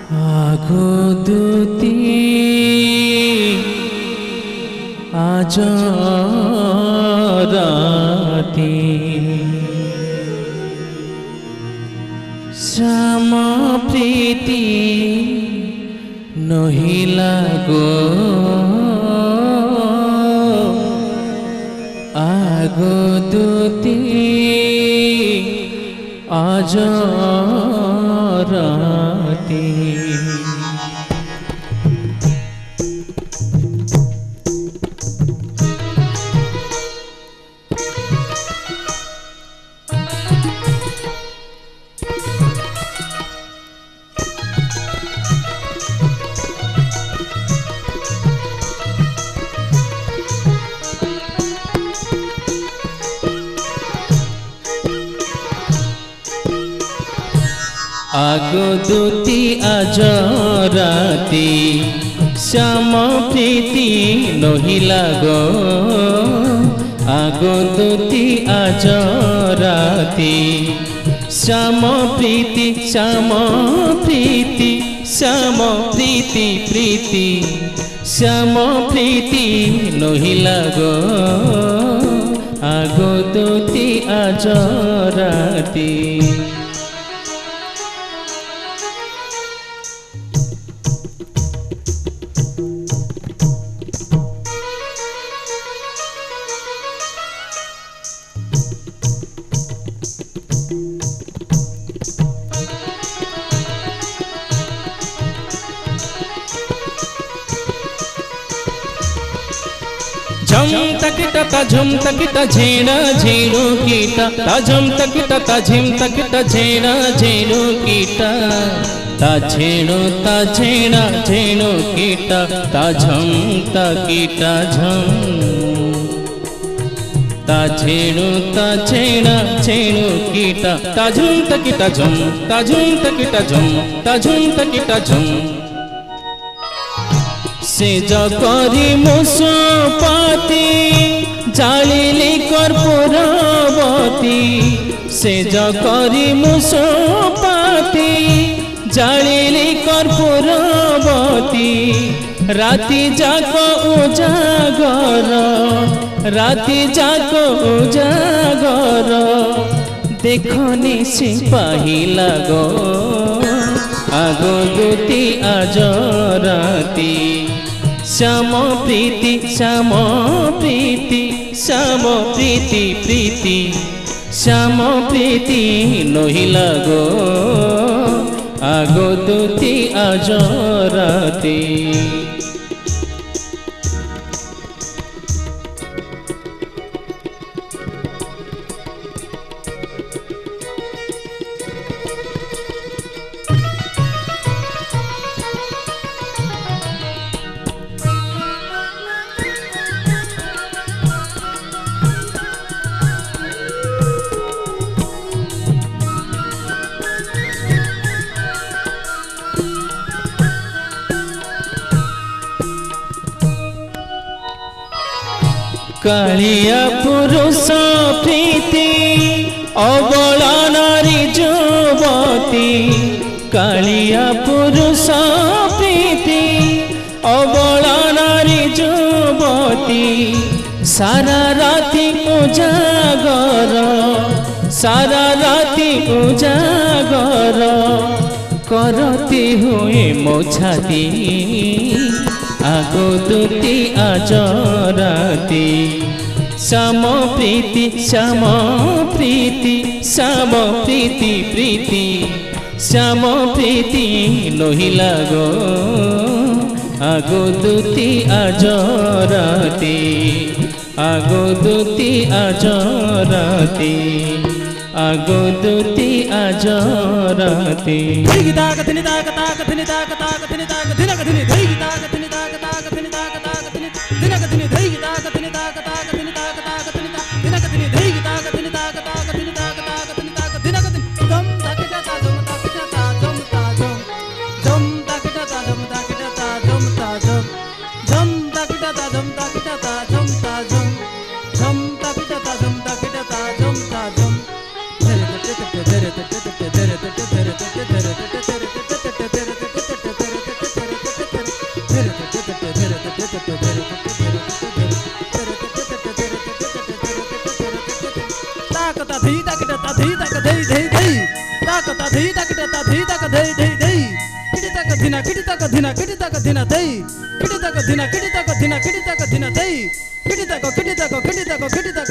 আগদুতি আজ রাতি শ্যাম প্রীতি নহিলা গো আগদুতি আজ রাতি আগদুতি আজ রাতি শ্যাম প্রীতি নহিলা গো আগদুতি আজ রাতি শ্যাম প্রীতি শ্যাম প্রীতি শ্যাম প্রীতি প্রীতি শ্যাম প্রীতি নহিলা গো আগদুতি আজ রাতি झम तकिटा ता झम तकिटा झेड़ा झेड़ो कीटा ता झम तकिटा ता झिम तकिटा झेड़ा झेड़ो कीटा ता झेड़ो ता झेड़ा झेड़ो कीटा ता झम तकिटा झम ता झेड़ो ता झेड़ा झेड़ो कीटा ता झुम तकिटा झम ता झुम तकिटा झम ता झुम तकिटा झम से जकरी मुसपाती जालिली कर्पूरवती से जकरी मुसपाती जालिली कर्पूरवती राति जाक उजागर राति जाक उजागर देखनी से पाहिला गो আগদুতি আজ রাতি শ্যাম প্রীতি শ্যাম প্রীতি শ্যাম প্রীতি প্রীতি শ্যাম প্রীতি নহিলা গো আগদুতি আজ রাতি कालिया पुरुष प्रीति अबला नारी जुवती कालिया पुरुष प्रीति अबला नारी जुवती सारा राति उजागर सारा राति उजागर करती हुए मो छाती আগদুতি আজ রাতি শ্যাম প্রীতি শ্যাম প্রীতি শ্যাম প্রীতি প্রীতি শ্যাম প্রীতি নহিলা গো আগদুতি আজ রাতি আগদুতি আজ রাতি আগদুতি আজ রাতি ತಾಕತ ಧೈ ತಕಟ ಧೈ ತಕ ಧೈ ಧೈ ಧೈ ತಾಕತ ಧೈ ತಕಟ ಧೈ ತಕ ಧೈ ಧೈ ಧೈ ಕಿಡಿತಕ ದಿನ ಕಿಡಿತಕ ದಿನ ಕಿಡಿತಕ ದಿನ ಧೈ ಕಿಡಿತಕ ದಿನ ಕಿಡಿತಕ ದಿನ ಕಿಡಿತಕ ದಿನ ಧೈ ಕಿಡಿತಕ ಕಿಡಿತಕ ಕಿಡಿತಕ ಕಿಡಿತಕ